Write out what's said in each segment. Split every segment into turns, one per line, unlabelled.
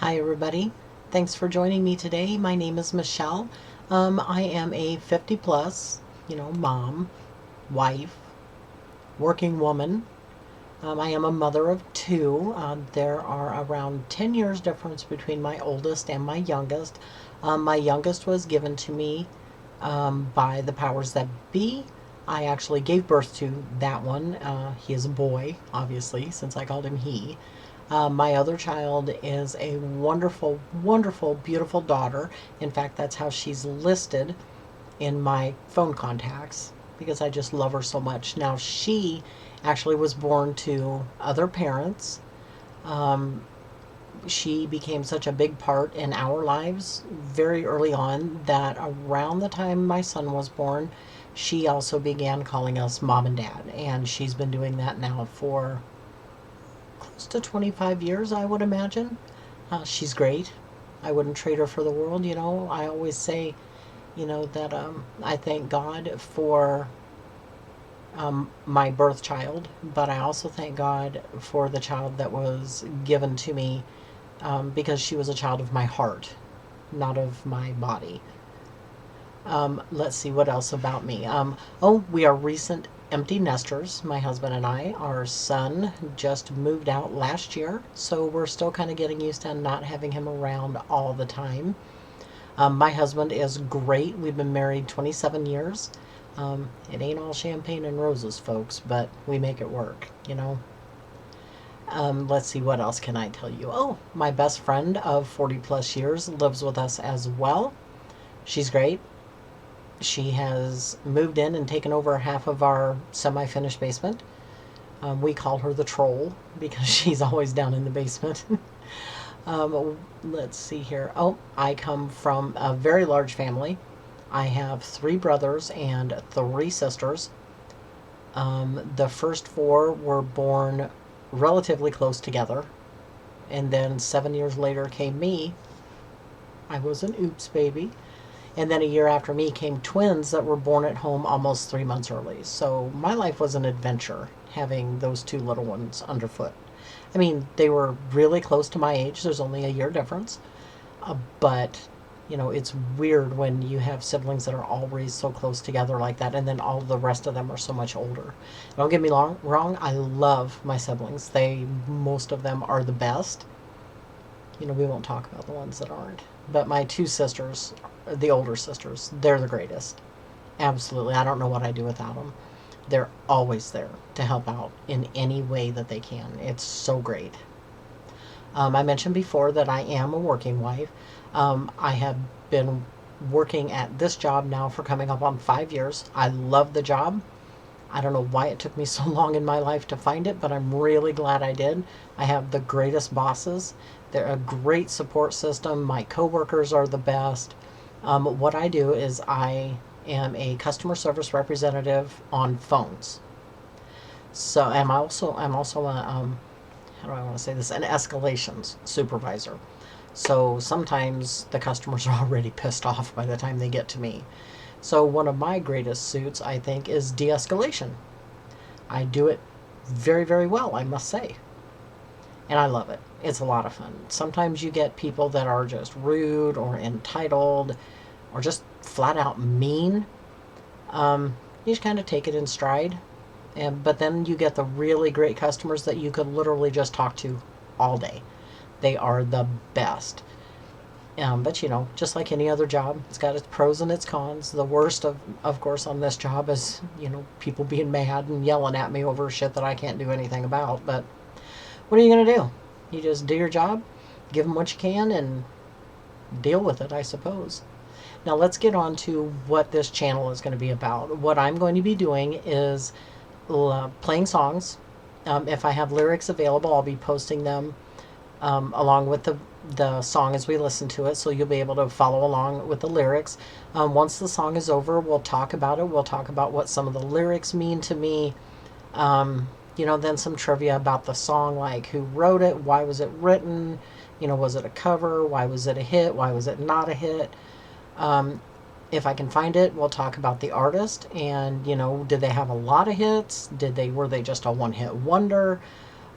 Hi everybody. Thanks for joining me today. My name is Michelle. I am a 50 plus, mom, wife, working woman. I am a mother of two. There are around 10 years difference between my oldest and my youngest. My youngest was given to me by the powers that be. I actually gave birth to that one. He is a boy, obviously, since I called him he. My other child is a wonderful, wonderful, beautiful daughter. In fact, that's how she's listed in my phone contacts because I just love her so much. Now, she actually was born to other parents. Um, she became such a big part in our lives very early on that around the time my son was born, she also began calling us mom and dad. And she's been doing that now for close to 25 years, I would imagine. She's great. I wouldn't trade her for the world. I always say, that I thank God for my birth child, but I also thank God for the child that was given to me because she was a child of my heart, not of my body. Let's see what else about me. We are recent empty nesters, my husband and I. Our son just moved out last year, so we're still kind of getting used to not having him around all the time. My husband is great. We've been married 27 years. It ain't all champagne and roses, folks, but we make it work. Let's see, what else can I tell you? Oh, my best friend of 40 plus years lives with us as well. She's great. She has moved in and taken over half of our semi finished basement. We call her the troll because she's always down in the basement. Let's see here. Oh, I come from a very large family. I have three brothers and three sisters. The first four were born relatively close together. And then 7 years later came me. I was an oops baby. And then a year after me came twins that were born at home almost 3 months early. So my life was an adventure having those two little ones underfoot. I mean, they were really close to my age. There's only a year difference. But, it's weird when you have siblings that are all raised so close together like that, and then all the rest of them are so much older. Don't get me wrong, I love my siblings. Most of them are the best. We won't talk about the ones that aren't. But my two sisters, the older sisters, they're the greatest. Absolutely. I don't know what I do without them. They're always there to help out in any way that they can. It's so great. I mentioned before that I am a working wife. I have been working at this job now for coming up on 5 years. I love the job. I don't know why it took me so long in my life to find it, but I'm really glad I did. I have the greatest bosses. They're a great support system. My coworkers are the best. What I do is I am a customer service representative on phones. So I'm also a how do I want to say this, an escalations supervisor. So sometimes the customers are already pissed off by the time they get to me. So one of my greatest suits, I think, is de-escalation. I do it very, very well, I must say. And I love it. It's a lot of fun. Sometimes you get people that are just rude or entitled or just flat out mean. You just kind of take it in stride. But then you get the really great customers that you could literally just talk to all day. They are the best. But just like any other job, it's got its pros and its cons. The worst of course, on this job is, people being mad and yelling at me over shit that I can't do anything about. But what are you going to do? You just do your job, give them what you can, and deal with it, I suppose. Now let's get on to what this channel is going to be about. What I'm going to be doing is playing songs. If I have lyrics available, I'll be posting them along with the song as we listen to it, so you'll be able to follow along with the lyrics. Once the song is over, we'll talk about it. We'll talk about what some of the lyrics mean to me. Then some trivia about the song, like who wrote it, why was it written, was it a cover, why was it a hit, why was it not a hit. If I can find it, we'll talk about the artist and, did they have a lot of hits? Were they just a one-hit wonder?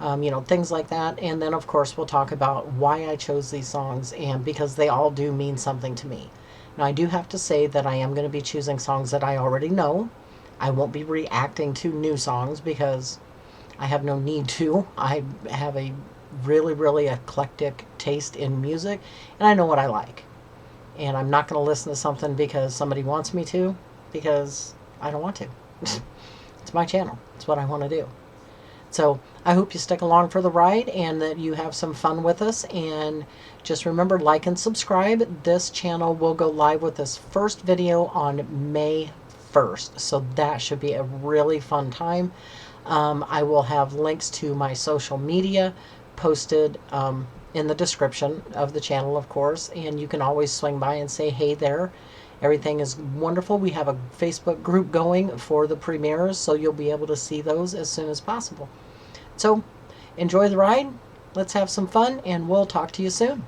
things like that. And then, of course, we'll talk about why I chose these songs, and because they all do mean something to me. Now, I do have to say that I am going to be choosing songs that I already know. I won't be reacting to new songs because I have no need to. I have a really, really eclectic taste in music, and I know what I like. And I'm not going to listen to something because somebody wants me to, because I don't want to. It's my channel. It's what I want to do. So I hope you stick along for the ride and that you have some fun with us. And just remember, like and subscribe. This channel will go live with this first video on May 1st. So that should be a really fun time. I will have links to my social media posted in the description of the channel, of course. And you can always swing by and say hey there. Everything is wonderful. We have a Facebook group going for the premieres, so you'll be able to see those as soon as possible. So enjoy the ride. Let's have some fun, and we'll talk to you soon.